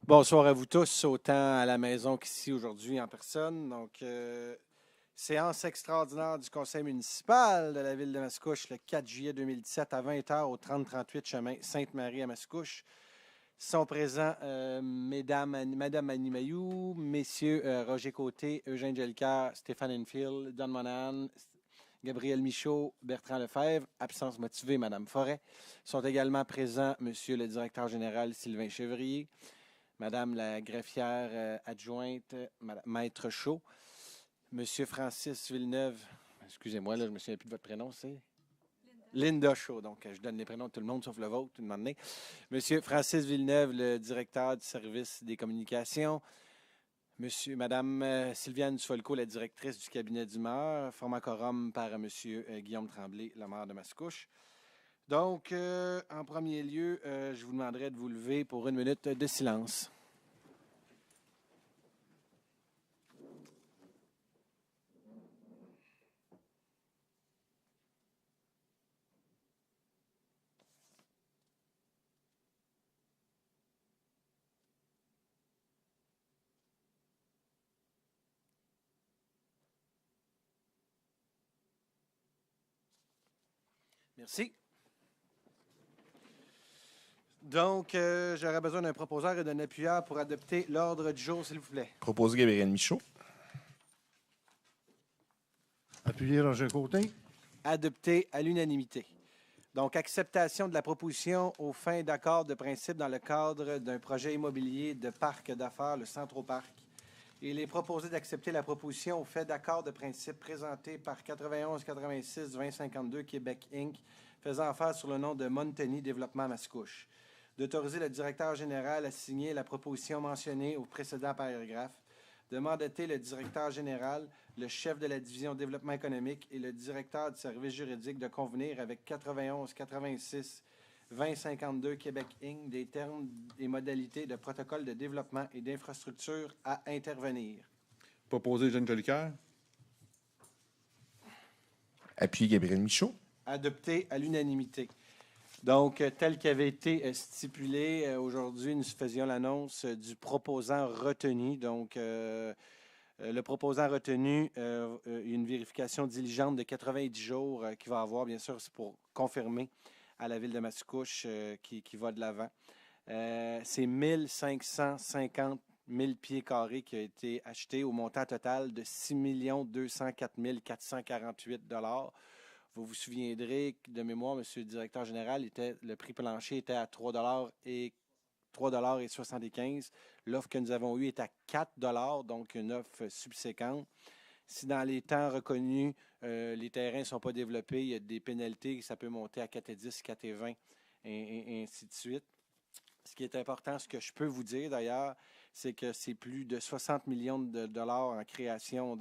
Bonsoir à vous tous, autant à la maison qu'ici aujourd'hui en personne. Donc, séance extraordinaire du conseil municipal de la ville de Mascouche le 4 juillet 2017 à 20 h au 3038 chemin Sainte-Marie à Mascouche. Sont présents Madame Annie Mayou, Messieurs Roger Côté, Eugène Jellicoeur, Stéphane Enfield, Don Monahan, Gabriel Michaud, Bertrand Lefebvre, absence motivée, Madame Forêt. Sont également présents Monsieur le directeur général Sylvain Chevrier, Madame la greffière adjointe, Maître Chaud, Monsieur Francis Villeneuve, excusez-moi, là, je me souviens plus de votre prénom, c'est Linda Chaud. Donc, je donne les prénoms de tout le monde sauf le vôtre, tout le monde. Monsieur Francis Villeneuve, le directeur du service des communications. Madame Sylviane Dufolco, la directrice du cabinet d'humeur. Formacorum par Monsieur Guillaume Tremblay, le maire de Mascouche. Donc, en premier lieu, je vous demanderai de vous lever pour une minute de silence. Merci. Donc, j'aurais besoin d'un proposeur et d'un appuyeur pour adopter l'ordre du jour, s'il vous plaît. Proposé Gabriel Michaud. Appuyé Roger Côté. Adopté à l'unanimité. Donc, acceptation de la proposition aux fins d'accord de principe dans le cadre d'un projet immobilier de parc d'affaires, le Centro-Parc. Il est proposé d'accepter la proposition aux faits d'accord de principe présentée par 91-86-2052 Québec Inc., faisant affaire sur le nom de Montany Développement Mascouche. D'autoriser le directeur général à signer la proposition mentionnée au précédent paragraphe. De mandater le directeur général, le chef de la division développement économique et le directeur du service juridique de convenir avec 91-86-2052 Québec Inc. des termes et modalités de protocole de développement et d'infrastructure à intervenir. Proposé Eugène Jellicoeur. Appuyé Gabriel Michaud. Adopté à l'unanimité. Donc, tel qu'avait été stipulé, aujourd'hui, nous faisions l'annonce du proposant retenu. Donc, le proposant retenu, une vérification diligente de 90 jours qu'il va avoir, bien sûr, c'est pour confirmer à la ville de Mascouche qui va de l'avant. C'est 1550 000 pieds carrés qui a été acheté au montant total de 6 204 448 $. Vous vous souviendrez que, de mémoire, Monsieur le directeur général, le prix plancher était à 3 et 3,75 $. L'offre que nous avons eue est à 4 $, donc une offre subséquente. Si dans les temps reconnus, les terrains ne sont pas développés, il y a des pénalités, ça peut monter à 4,10 $, 4,20 $, et ainsi de suite. Ce qui est important, ce que je peux vous dire d'ailleurs, c'est que c'est plus de 60 millions de dollars en création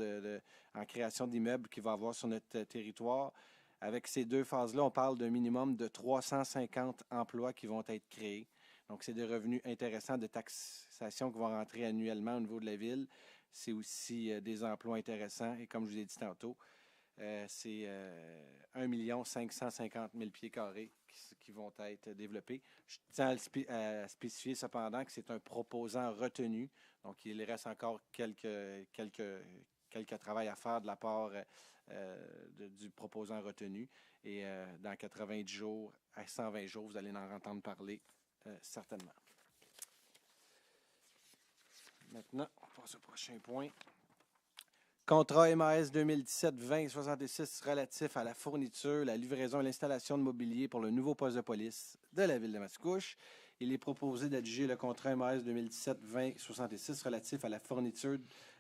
d'immeubles qu'il va y avoir sur notre territoire. Avec ces deux phases-là, on parle d'un minimum de 350 emplois qui vont être créés. Donc, c'est des revenus intéressants de taxation qui vont rentrer annuellement au niveau de la ville. C'est aussi des emplois intéressants. Et comme je vous ai dit tantôt, c'est 1 550 000 pieds carrés qui vont être développés. Je tiens à spécifier cependant que c'est un proposant retenu. Donc, il reste encore quelques travail à faire de la part du proposant retenu. Et dans 90 jours à 120 jours, vous allez en entendre parler certainement. Maintenant, on passe au prochain point. Contrat MAS 2017-2066 relatif à la fourniture, la livraison et l'installation de mobilier pour le nouveau poste de police de la ville de Mascouche. Il est proposé d'adjuger le contrat MAS 2017-2066 relatif à la fourniture,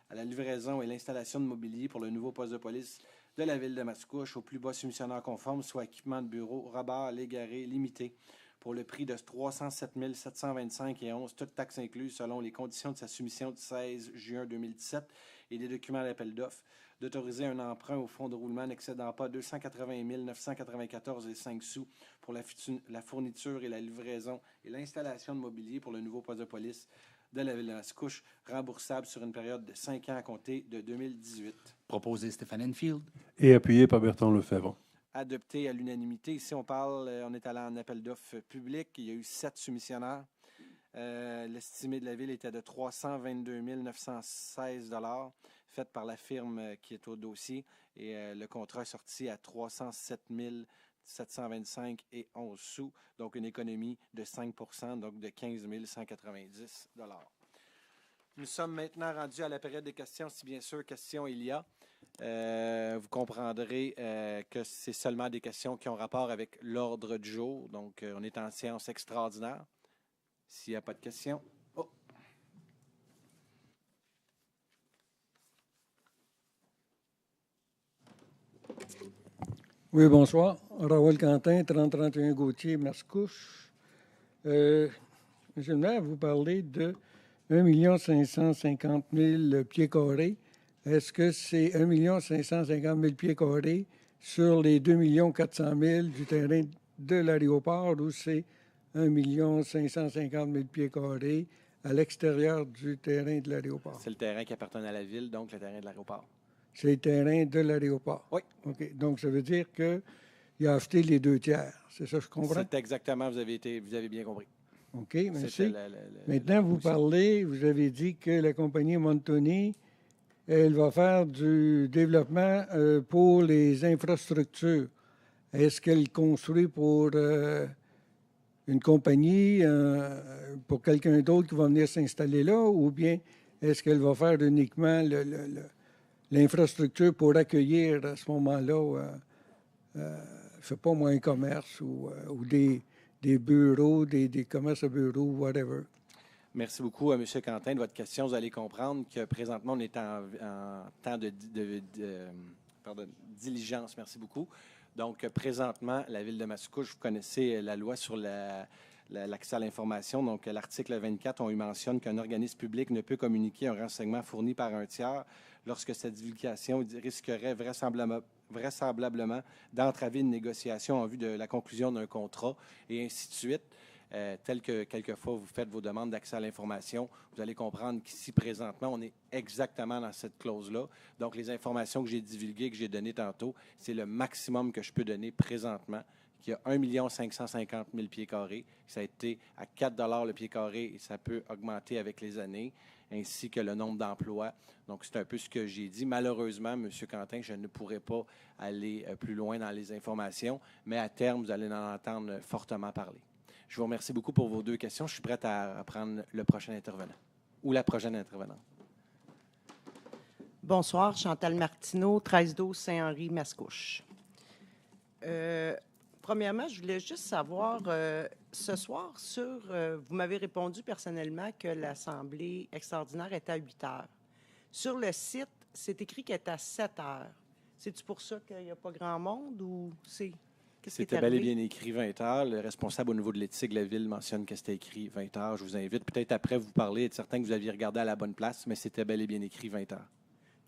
à la livraison et l'installation de mobilier pour le nouveau poste de police de la ville de Mascouche au plus bas soumissionnaire conforme, soit équipement de bureau, Robert Légaré limité, pour le prix de 307 725,11 $, toutes taxes incluses selon les conditions de sa soumission du 16 juin 2017 et des documents d'appel d'offres, d'autoriser un emprunt au fonds de roulement n'excédant pas 280 994,05 $ pour la fourniture et la livraison et l'installation de mobilier pour le nouveau poste de police de la ville de Mascouche, remboursable sur une période de 5 ans à compter de 2018. Proposé Stéphane Enfield. Et appuyé par Bertrand Lefebvre. Adopté à l'unanimité. Ici, on est allé en appel d'offres public. Il y a eu 7 soumissionnaires. L'estimé de la ville était de 322 916 fait par la firme qui est au dossier. Et le contrat est sorti à 307 725 et 11 sous, donc une économie de 5 donc de 15 190 Nous sommes maintenant rendus à la période des questions, si bien sûr questions il y a. Vous comprendrez que c'est seulement des questions qui ont rapport avec l'ordre du jour. Donc, on est en séance extraordinaire. S'il n'y a pas de questions. Oh. Oui, bonsoir. Raoul Quentin, 3031 Gauthier, Mascouche. Monsieur le maire, vous parlez de 1 550 000 pieds carrés. Est-ce que c'est 1 550 000 pieds carrés sur les 2 400 000 du terrain de l'aéroport ou c'est 1 550 000 pieds carrés à l'extérieur du terrain de l'aéroport? C'est le terrain qui appartient à la ville, donc le terrain de l'aéroport. C'est le terrain de l'aéroport? Oui. OK. Donc, ça veut dire qu'il a acheté les 2 tiers. C'est ça que je comprends? C'est exactement, vous avez bien compris. OK, merci. C'était Maintenant, vous avez dit que la compagnie Montoni, elle va faire du développement pour les infrastructures. Est-ce qu'elle construit pour une compagnie, pour quelqu'un d'autre qui va venir s'installer là, ou bien est-ce qu'elle va faire uniquement l'infrastructure pour accueillir à ce moment-là, je ne sais pas moi, un commerce ou des bureaux, des commerces à bureaux, whatever? Merci beaucoup à M. Quentin de votre question. Vous allez comprendre que présentement, on est en temps de diligence. Merci beaucoup. Donc, présentement, la Ville de Mascouche, vous connaissez la loi sur l'accès à l'information. Donc, l'article 24, on y mentionne qu'un organisme public ne peut communiquer un renseignement fourni par un tiers lorsque cette divulgation risquerait vraisemblablement d'entraver une négociation en vue de la conclusion d'un contrat, et ainsi de suite. Tel que quelquefois vous faites vos demandes d'accès à l'information, vous allez comprendre qu'ici, présentement, on est exactement dans cette clause-là. Donc, les informations que j'ai divulguées, que j'ai données tantôt, c'est le maximum que je peux donner présentement, qui a 1 550 000 pieds carrés. Ça a été à 4 le pied carré et ça peut augmenter avec les années, ainsi que le nombre d'emplois. Donc, c'est un peu ce que j'ai dit. Malheureusement, M. Quentin, je ne pourrais pas aller plus loin dans les informations, mais à terme, vous allez en entendre fortement parler. Je vous remercie beaucoup pour vos 2 questions. Je suis prête à prendre le prochain intervenant ou la prochaine intervenante. Bonsoir, Chantal Martineau, 1312 Saint-Henri, Mascouche. Premièrement, je voulais juste savoir, ce soir, vous m'avez répondu personnellement que l'Assemblée extraordinaire était à 8 heures. Sur le site, c'est écrit qu'elle est à 7 heures. C'est-tu pour ça qu'il n'y a pas grand monde ou c'est... C'était bel et bien écrit 20 heures. Le responsable au niveau de l'éthique de la Ville mentionne que c'était écrit 20 heures. Je vous invite peut-être après vous parler, être certain que vous aviez regardé à la bonne place, mais c'était bel et bien écrit 20 heures.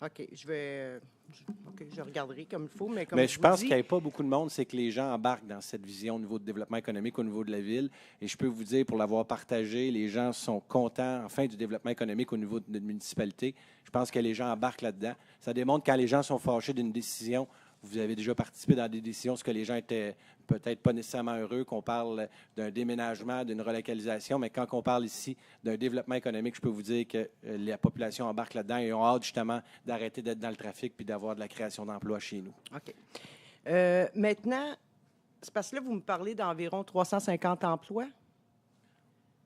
OK, je regarderai comme il faut, mais comme mais je pense qu'il n'y a pas beaucoup de monde, c'est que les gens embarquent dans cette vision au niveau de développement économique, au niveau de la Ville. Et je peux vous dire, pour l'avoir partagé, les gens sont contents, enfin, du développement économique au niveau de la municipalité. Je pense que les gens embarquent là-dedans. Ça démontre quand les gens sont fâchés d'une décision. Vous avez déjà participé dans des décisions, ce que les gens étaient peut-être pas nécessairement heureux, qu'on parle d'un déménagement, d'une relocalisation, mais quand on parle ici d'un développement économique, je peux vous dire que la population embarque là-dedans et ont hâte justement d'arrêter d'être dans le trafic puis d'avoir de la création d'emplois chez nous. OK. Maintenant, c'est parce que là, vous me parlez d'environ 350 emplois?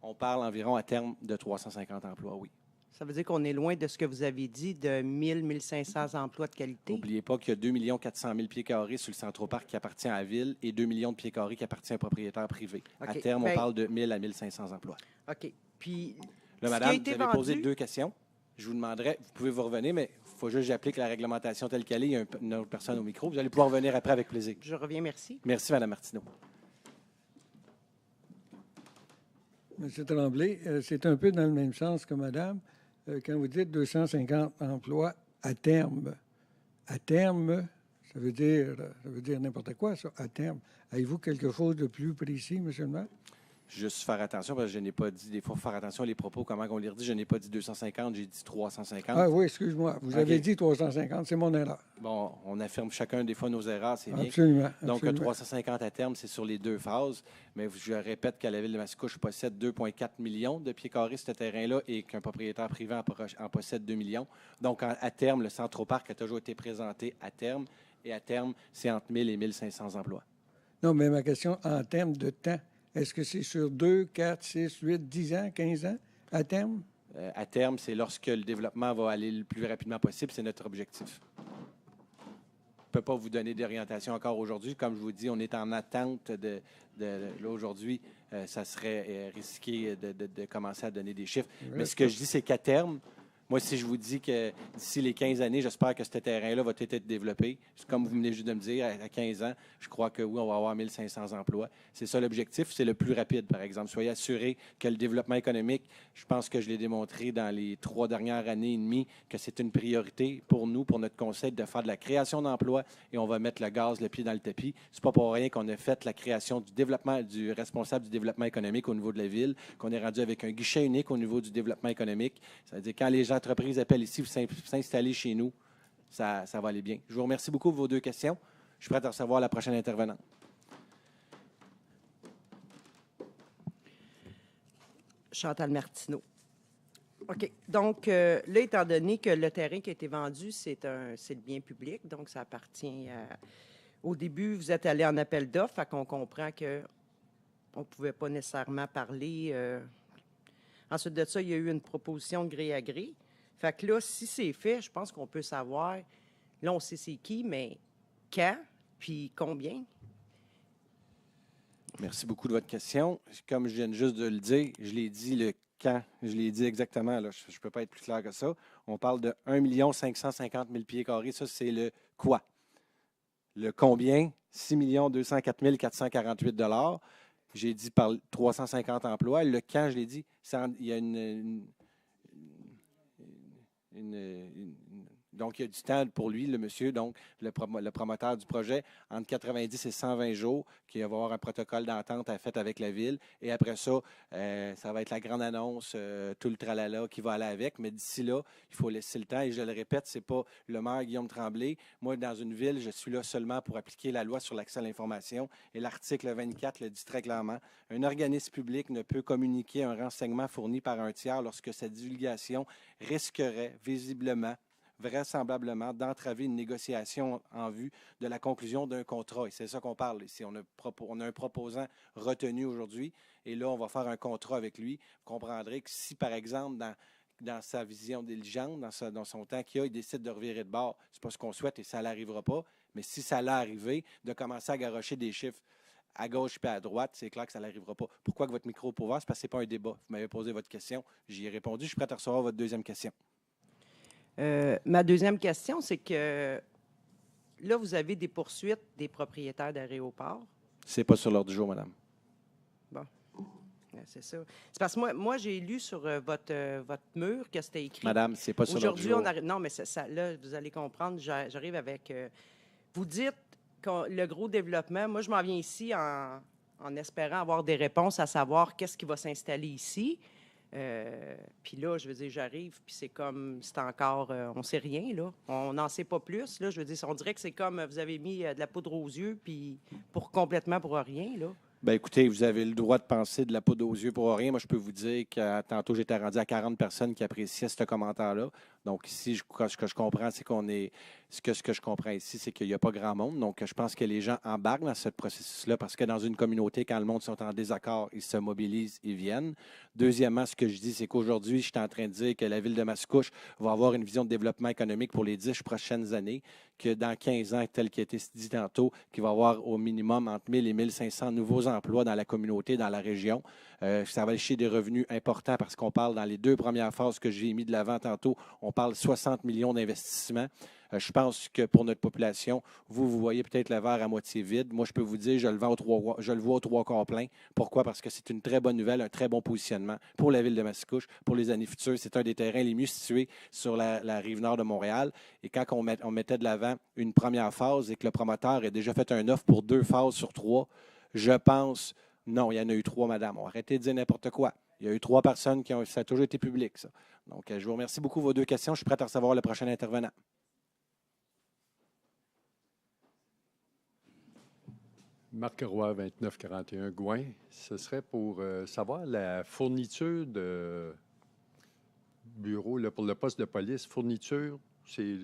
On parle environ à terme de 350 emplois, oui. Ça veut dire qu'on est loin de ce que vous avez dit, de 1 500 emplois de qualité? N'oubliez pas qu'il y a 2 400 000 pieds carrés sur le Centroparc qui appartient à la Ville et 2 millions de pieds carrés qui appartient à un propriétaire privé. Okay. À terme, on parle de 1 000 à 1 500 emplois. OK. Puis, là, madame, vous avez posé 2 questions. Je vous demanderai, vous pouvez vous revenir, mais il faut juste que j'applique la réglementation telle qu'elle est. Il y a une autre personne au micro. Vous allez pouvoir revenir après avec plaisir. Je reviens, merci. Merci, Mme Martineau. M. Tremblay, c'est un peu dans le même sens que madame. Quand vous dites 250 emplois à terme, ça veut dire n'importe quoi, ça, à terme. Avez-vous quelque chose de plus précis, M. le maire? Juste faire attention, parce que je n'ai pas dit, des fois, il faut faire attention les propos, comment on les redit. Je n'ai pas dit 250, j'ai dit 350. Ah oui, excuse-moi. Vous avez dit 350, c'est mon erreur. Bon, on affirme chacun des fois nos erreurs, c'est bien. Absolument. Donc, absolument. 350 à terme, c'est sur les 2 phases. Mais je répète que la ville de Mascouche possède 2,4 millions de pieds carrés sur ce terrain-là et qu'un propriétaire privé en possède 2 millions. Donc, à terme, le Centroparc a toujours été présenté à terme. Et à terme, c'est entre 1 000 et 1 500 emplois. Non, mais ma question, en termes de temps, est-ce que c'est sur 2, 4, 6, 8, 10 ans, 15 ans, à terme? À terme, c'est lorsque le développement va aller le plus rapidement possible. C'est notre objectif. Je ne peux pas vous donner d'orientation encore aujourd'hui. Comme je vous dis, on est en attente là, aujourd'hui. Ça serait risqué de commencer à donner des chiffres. Mais ce que je dis, c'est qu'à terme, moi, si je vous dis que d'ici les 15 années, j'espère que ce terrain-là va être développé, comme vous venez juste de me dire, à 15 ans, je crois que oui, on va avoir 1 500 emplois. C'est ça l'objectif. C'est le plus rapide, par exemple. Soyez assurés que le développement économique, je pense que je l'ai démontré dans les 3 dernières années et demie, que c'est une priorité pour nous, pour notre conseil, de faire de la création d'emplois et on va mettre le pied dans le tapis. C'est pas pour rien qu'on a fait la création du développement, du responsable du développement économique au niveau de la ville, qu'on est rendu avec un guichet unique au niveau du développement économique. Ça veut dire quand les entreprises appellent ici, vous s'installer chez nous, ça va aller bien. Je vous remercie beaucoup pour vos 2 questions. Je suis prêt à recevoir la prochaine intervenante. Chantal Martineau. OK. Donc, là, étant donné que le terrain qui a été vendu, c'est le bien public, donc ça appartient à... Au début, vous êtes allé en appel d'offres, fait qu'on comprend qu'on ne pouvait pas nécessairement parler. Ensuite de ça, il y a eu une proposition de gré à gré. Fait que là, si c'est fait, je pense qu'on peut savoir, là, on sait c'est qui, mais quand, puis combien? Merci beaucoup de votre question. Comme je viens juste de le dire, je l'ai dit le quand, je l'ai dit exactement, là, je ne peux pas être plus clair que ça. On parle de 1 550 000 pieds carrés, ça, c'est le quoi? Le combien? 6 204 448 $. J'ai dit par 350 emplois. Le quand, je l'ai dit, il y a donc, il y a du temps pour lui, le monsieur, donc le promoteur du projet, entre 90 et 120 jours, qui va avoir un protocole d'entente à faire avec la ville. Et après ça, ça va être la grande annonce, tout le tralala qui va aller avec. Mais d'ici là, il faut laisser le temps. Et je le répète, ce n'est pas le maire Guillaume Tremblay. Moi, dans une ville, je suis là seulement pour appliquer la loi sur l'accès à l'information. Et l'article 24 le dit très clairement. Un organisme public ne peut communiquer un renseignement fourni par un tiers lorsque sa divulgation risquerait visiblement, vraisemblablement, d'entraver une négociation en vue de la conclusion d'un contrat. Et c'est ça qu'on parle ici. On a un proposant retenu aujourd'hui et là, on va faire un contrat avec lui. Vous comprendrez que si, par exemple, dans sa vision diligente, dans son temps qu'il a, il décide de revirer de bord, c'est pas ce qu'on souhaite et ça n'arrivera pas. Mais si ça allait arriver, de commencer à garrocher des chiffres à gauche et à droite, c'est clair que ça n'arrivera pas. Pourquoi que votre micro est ouvert? C'est parce que ce n'est pas un débat. Vous m'avez posé votre question, j'y ai répondu. Je suis prêt à recevoir votre deuxième question. Ma deuxième question, c'est que là, vous avez des poursuites des propriétaires d'aéroports. C'est pas sur l'ordre du jour, madame. Bon, c'est ça. C'est parce que moi j'ai lu sur votre mur que c'était écrit. Madame, c'est pas sur l'ordre du jour. Non, mais là, vous allez comprendre, j'arrive avec... vous dites que le gros développement, moi, je m'en viens ici en espérant avoir des réponses à savoir qu'est-ce qui va s'installer ici. Puis là, je veux dire, j'arrive, puis c'est encore, on ne sait rien, là. On n'en sait pas plus, là. Je veux dire, on dirait que c'est comme vous avez mis de la poudre aux yeux, puis complètement pour rien, là. Bien, écoutez, vous avez le droit de penser de la poudre aux yeux pour rien. Moi, je peux vous dire que tantôt, j'étais rendu à 40 personnes qui appréciaient ce commentaire-là. Donc, ici, ce que je comprends, c'est ce que je comprends ici, c'est qu'il n'y a pas grand monde. Donc, je pense que les gens embarquent dans ce processus-là parce que dans une communauté, quand le monde sont en désaccord, ils se mobilisent, ils viennent. Deuxièmement, ce que je dis, c'est qu'aujourd'hui, je suis en train de dire que la ville de Mascouche va avoir une vision de développement économique pour les 10 prochaines années, que dans 15 ans, tel qu'il a été dit tantôt, qu'il va y avoir au minimum entre 1 000 et 1 500 nouveaux emplois dans la communauté, dans la région. Ça va aller des revenus importants parce qu'on parle dans les 2 premières phases que j'ai mis de l'avant tantôt, on parle 60 millions d'investissements. Je pense que pour notre population, vous voyez peut-être le verre à moitié vide. Moi, je peux vous dire, je le vois au 3 quarts plein. Pourquoi? Parce que c'est une très bonne nouvelle, un très bon positionnement pour la ville de Mascouche, pour les années futures. C'est un des terrains les mieux situés sur la rive nord de Montréal. Et quand on mettait de l'avant une première phase et que le promoteur a déjà fait une offre pour 2 phases sur 3, je pense Non, il y en a eu 3, madame. On va arrêter de dire n'importe quoi. Il y a eu 3 personnes qui ont. Ça a toujours été public, ça. Donc, je vous remercie beaucoup pour vos 2 questions. Je suis prêt à recevoir le prochain intervenant. Marc Roy, 2941 Gouin. Ce serait pour savoir la fourniture de bureau là, pour le poste de police. Fourniture, c'est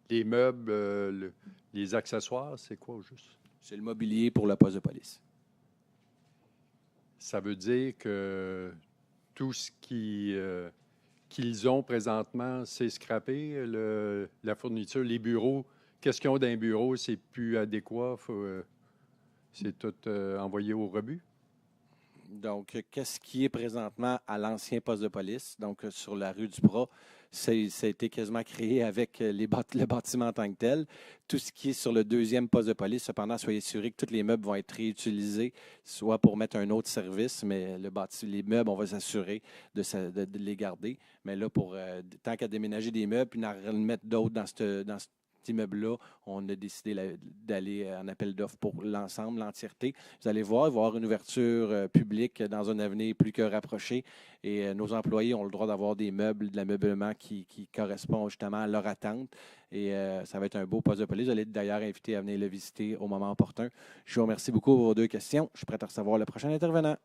les meubles, les accessoires, c'est quoi au juste? C'est le mobilier pour le poste de police. Ça veut dire que tout ce qu'ils ont présentement, c'est scrappé, la fourniture, les bureaux. Qu'est-ce qu'ils ont d'un bureau, c'est plus adéquat. C'est tout envoyé au rebut? Donc, qu'est-ce qui est présentement à l'ancien poste de police, donc sur la rue du Bras, ça a été quasiment créé avec le bâtiment en tant que tel. Tout ce qui est sur le 2e poste de police, cependant, soyez assurés que tous les meubles vont être réutilisés, soit pour mettre un autre service, mais les meubles, on va s'assurer de les garder. Mais là, tant qu'à déménager des meubles, puis d'en remettre d'autres dans cet immeuble-là, on a décidé d'aller en appel d'offres pour l'ensemble, l'entièreté. Vous allez voir, il va y avoir une ouverture publique dans un avenir plus que rapproché et nos employés ont le droit d'avoir des meubles, de l'ameublement qui correspond justement à leur attente et ça va être un beau poste de police. Vous allez être d'ailleurs invité à venir le visiter au moment opportun. Je vous remercie beaucoup pour vos 2 questions. Je suis prêt à recevoir le prochain intervenant.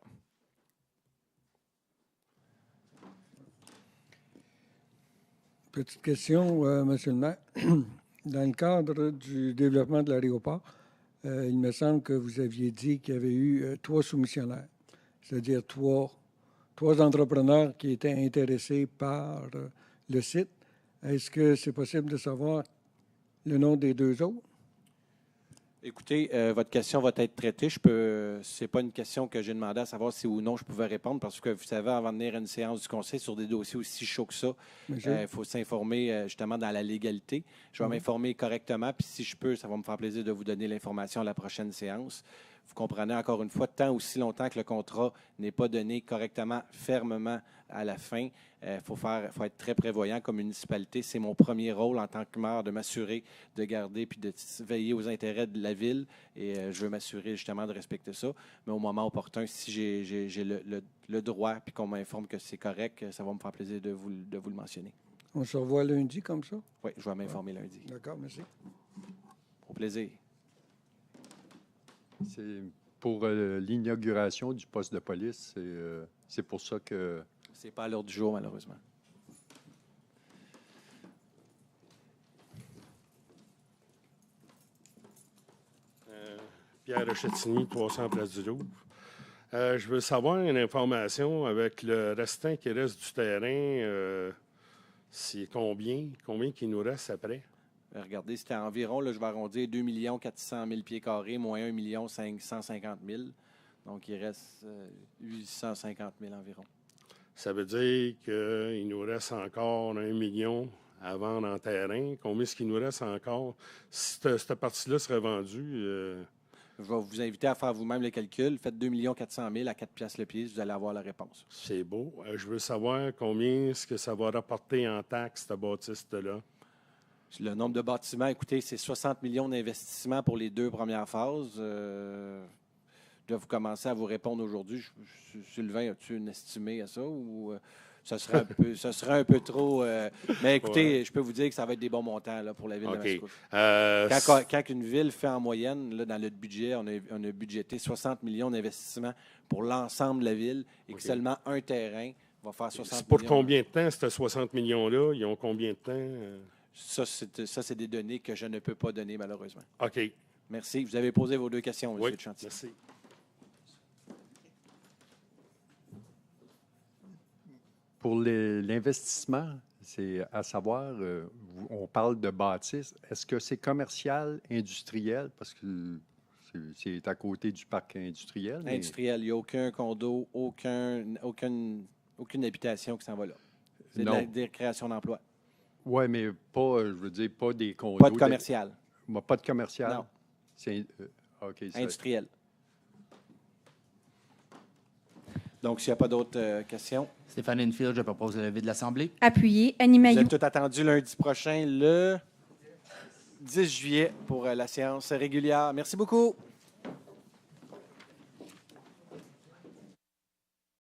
Petite question, M. le maire. Dans le cadre du développement de l'aéroport, il me semble que vous aviez dit qu'il y avait eu 3 soumissionnaires, c'est-à-dire 3 entrepreneurs qui étaient intéressés par le site. Est-ce que c'est possible de savoir le nom des 2 autres? Écoutez, votre question va être traitée. Ce n'est pas une question que j'ai demandé à savoir si ou non je pouvais répondre parce que vous savez, avant de venir à une séance du conseil sur des dossiers aussi chauds que ça, il faut s'informer justement dans la légalité. Je vais m'informer correctement, puis si je peux, ça va me faire plaisir de vous donner l'information à la prochaine séance. Vous comprenez encore une fois, tant aussi longtemps que le contrat n'est pas donné correctement, fermement à la fin, faut être très prévoyant comme municipalité. C'est mon premier rôle en tant que maire de m'assurer de garder puis de veiller aux intérêts de la ville et je veux m'assurer justement de respecter ça. Mais au moment opportun, si j'ai le droit puis qu'on m'informe que c'est correct, ça va me faire plaisir de vous le mentionner. On se revoit lundi comme ça? Oui, je vais m'informer lundi. D'accord, merci. Au plaisir. C'est pour l'inauguration du poste de police. C'est pour ça que... C'est pas à l'heure du jour, malheureusement. Pierre Rechetigny, 300 Place du Louvre. Je veux savoir une information avec le restant qui reste du terrain. C'est combien qui nous reste après? Regardez, c'était environ, là, je vais arrondir, 2 400 000 pieds carrés, moins 1 550 000. Donc, il reste 850 000 environ. Ça veut dire qu'il nous reste encore 1 million à vendre en terrain. Combien est-ce qu'il nous reste encore? Si cette partie-là serait vendue... Je vais vous inviter à faire vous-même le calcul. Faites 2 400 000 à 4 piastres le pied, vous allez avoir la réponse. C'est beau. Je veux savoir combien est-ce que ça va rapporter en taxes, cette bâtisse-là. Le nombre de bâtiments, écoutez, c'est 60 millions d'investissements pour les 2 premières phases. Je dois vous commencer à vous répondre aujourd'hui. Sylvain, as-tu une estimée à ça ou ça serait un peu trop... mais écoutez, je peux vous dire que ça va être des bons montants là, pour la ville de Mascouche. Quand une ville fait en moyenne, là, dans notre budget, on a budgété 60 millions d'investissements pour l'ensemble de la ville et que seulement un terrain va faire 60 millions. C'est pour combien de temps, ces 60 millions-là? Ils ont combien de temps? Ça, c'est des données que je ne peux pas donner, malheureusement. OK. Merci. Vous avez posé vos 2 questions, M. Chantier. Merci. Pour l'investissement, c'est à savoir, on parle de bâtisse. Est-ce que c'est commercial, industriel? Parce que c'est à côté du parc industriel. Mais... Industriel. Il n'y a aucun condo, aucune habitation qui s'en va là. C'est des créations d'emplois. Oui, mais pas, je veux dire, pas des condos. Pas de commercial. Pas de commercial? Non. C'est industriel. Donc, s'il n'y a pas d'autres questions. Stéphane Enfield, je propose le lever de l'Assemblée. Appuyé. Annie Vous Mailloux. êtes tout attendu lundi prochain, le 10 juillet, pour la séance régulière. Merci beaucoup.